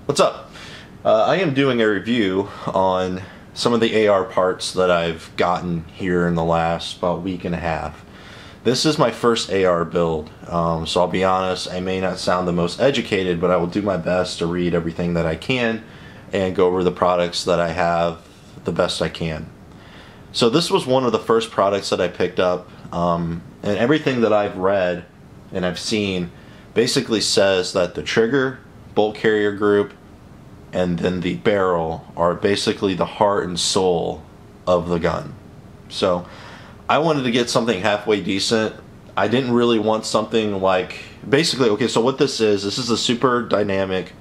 What's up? I am doing a review on some of the AR parts that I've gotten here in the last about week and a half. This is my first AR build, so I'll be honest, I may not sound the most educated, but I will do my best to read everything that I can and go over the products that I have the best I can. So this was one of the first products that I picked up, and everything that I've read and I've seen basically says that the trigger, bolt carrier group, and then the barrel are basically the heart and soul of the gun. So I wanted to get something halfway decent. I didn't really want something like, basically, okay, so what this is a super dynamic,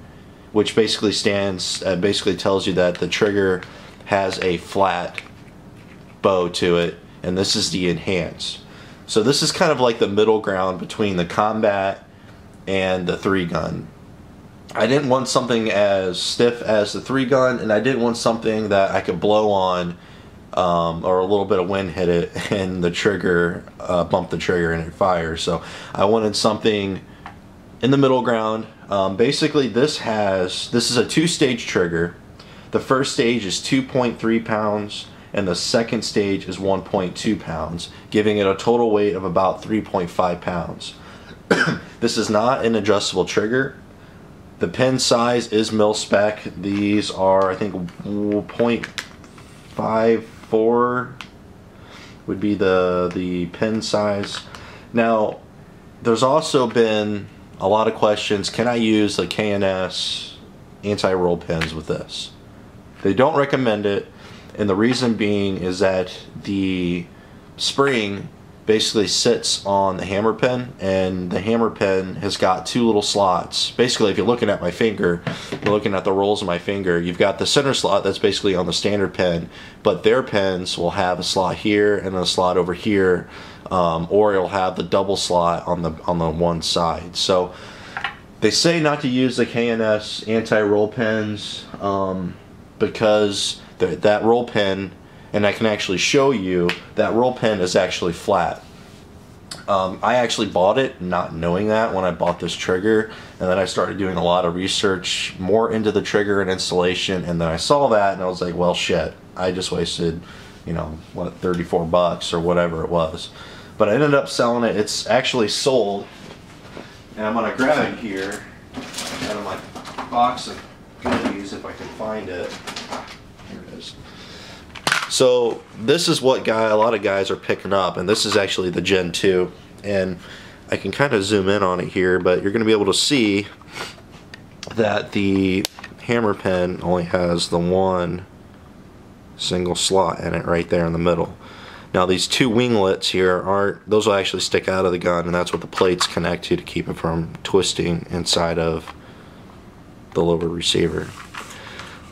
which basically basically tells you that the trigger has a flat bow to it, and this is the enhanced. So this is kind of like the middle ground between the combat and the 3-gun. I didn't want something as stiff as the 3-gun, and I didn't want something that I could blow on or a little bit of wind hit it and the trigger, bump the trigger and it fires. So I wanted something in the middle ground. Basically this is a 2-stage trigger. The first stage is 2.3 pounds and the second stage is 1.2 pounds, giving it a total weight of about 3.5 pounds. This is not an adjustable trigger. The pin size is mil spec. These are, I think, 0.54 would be the pin size. Now, there's also been a lot of questions, can I use the K&S anti-roll pins with this? They don't recommend it, and the reason being is that the spring basically sits on the hammer pin, and the hammer pin has got 2 little slots. Basically, if you're looking at my finger, you're looking at the rolls of my finger, you've got the center slot that's basically on the standard pin, but their pins will have a slot here and a slot over here, or it'll have the double slot on the one side. So they say not to use the K&S anti-roll pins because that roll pin, and I can actually show you, that roll pin is actually flat. I actually bought it not knowing that when I bought this trigger, and then I started doing a lot of research more into the trigger and installation, and then I saw that and I was like, well shit, I just wasted, you know, what, 34 bucks or whatever it was. But I ended up selling it. It's actually sold, and I'm gonna grab it here out of my box of goodies if I can find it. Here it is. So this is what a lot of guys are picking up, and this is actually the Gen 2, and I can kind of zoom in on it here, but you're going to be able to see that the hammer pin only has the one single slot in it right there in the middle. Now these 2 winglets here those will actually stick out of the gun, and that's what the plates connect to keep it from twisting inside of the lower receiver.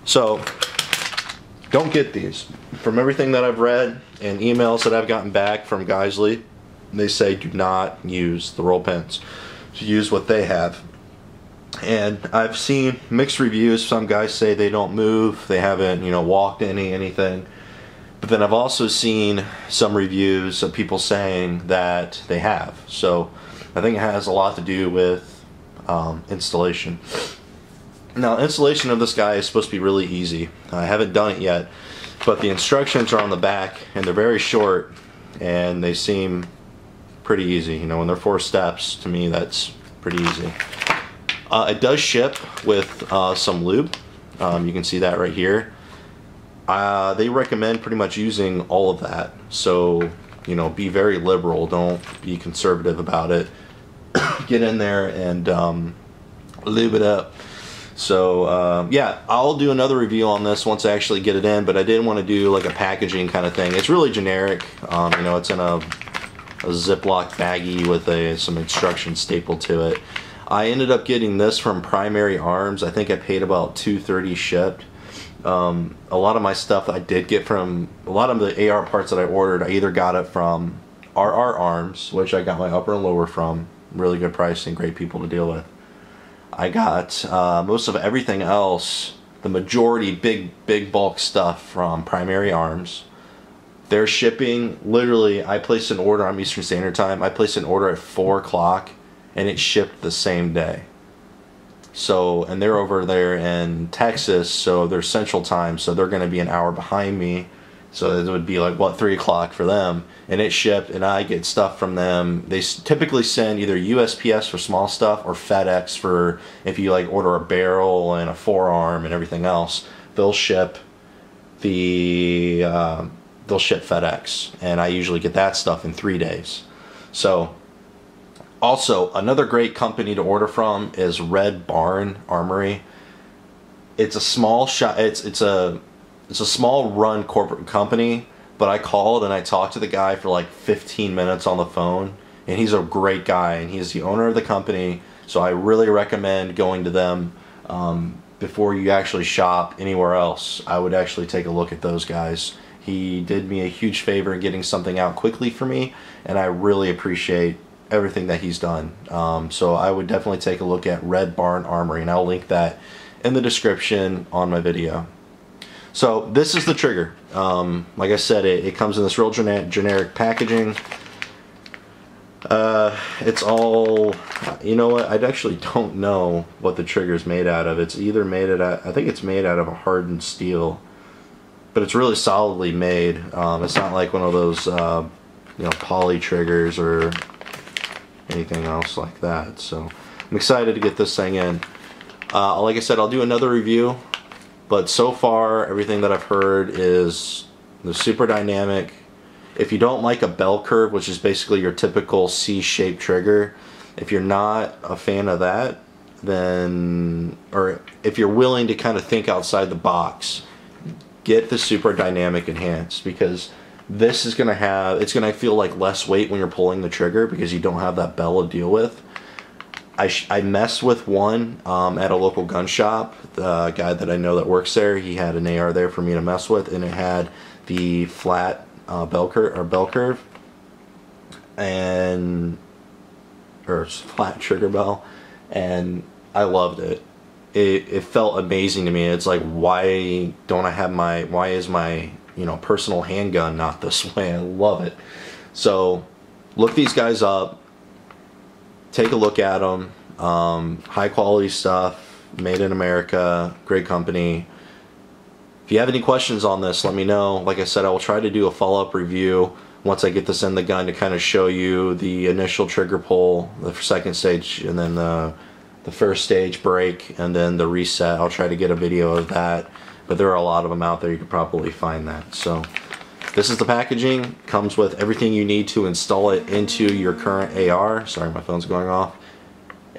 So don't get these. From everything that I've read and emails that I've gotten back from Giessele, they say do not use the roll pins. To use what they have. And I've seen mixed reviews. Some guys say they don't move, they haven't, you know, walked anything. But then I've also seen some reviews of people saying that they have. So I think it has a lot to do with installation. Now, installation of this guy is supposed to be really easy. I haven't done it yet, but the instructions are on the back, and they're very short, and they seem pretty easy. You know, when they're 4 steps, to me, that's pretty easy. It does ship with some lube. You can see that right here. They recommend pretty much using all of that. So, you know, be very liberal. Don't be conservative about it. Get in there and lube it up. So yeah, I'll do another review on this once I actually get it in, but I didn't want to do like a packaging kind of thing. It's really generic. You know, it's in a Ziploc baggie with some instructions stapled to it. I ended up getting this from Primary Arms. I think I paid about $2.30 shipped. A lot of my stuff I did get from, a lot of the AR parts that I ordered, I either got it from RR Arms, which I got my upper and lower from. Really good pricing, great people to deal with. I got most of everything else, the majority big bulk stuff from Primary Arms. Their shipping, literally, I placed an order on Eastern Standard Time. I placed an order at 4 o'clock and it shipped the same day. So, and they're over there in Texas, so they're Central Time, so they're going to be an hour behind me. So it would be like, what, 3 o'clock for them. And it shipped, and I get stuff from them. They typically send either USPS for small stuff or FedEx for if you like order a barrel and a forearm and everything else. They'll ship they'll ship FedEx, and I usually get that stuff in 3 days. So, also another great company to order from is Barn Armory. It's a small shop. It's a small run corporate company, but I called and I talked to the guy for like 15 minutes on the phone, and he's a great guy, and he's the owner of the company. So I really recommend going to them before you actually shop anywhere else. I would actually take a look at those guys. He did me a huge favor in getting something out quickly for me, and I really appreciate everything that he's done. So I would definitely take a look at Barn Armory, and I'll link that in the description on my video. So this is the trigger. Like I said, it comes in this real generic packaging. It's all, you know what, I actually don't know what the trigger's made out of. It's either made out of, I think it's made out of a hardened steel, but it's really solidly made. It's not like one of those, you know, poly triggers or anything else like that. So I'm excited to get this thing in. Like I said, I'll do another review, but so far everything that I've heard is the super dynamic. If you don't like a bell curve, which is basically your typical C-shaped trigger, if you're not a fan of that, then, or if you're willing to kind of think outside the box, get the super dynamic enhanced, because this is going to have, it's going to feel like less weight when you're pulling the trigger because you don't have that bell to deal with. I messed with one at a local gun shop. The guy that I know that works there, he had an AR there for me to mess with, and it had the flat bell curve and flat trigger bell, and I loved it. It felt amazing to me. It's like, why don't I have why is my, you know, personal handgun not this way? I love it. So look these guys up, take a look at them. High quality stuff, made in America, great company. If you have any questions on this, let me know. Like I said, I will try to do a follow-up review once I get this in the gun to kind of show you the initial trigger pull, the second stage, and then the first stage break, and then the reset. I'll try to get a video of that, but there are a lot of them out there. You could probably find that. So this is the packaging. Comes with everything you need to install it into your current AR. Sorry, my phone's going off.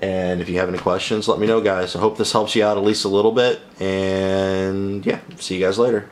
And if you have any questions, let me know, guys. I hope this helps you out at least a little bit. And yeah, see you guys later.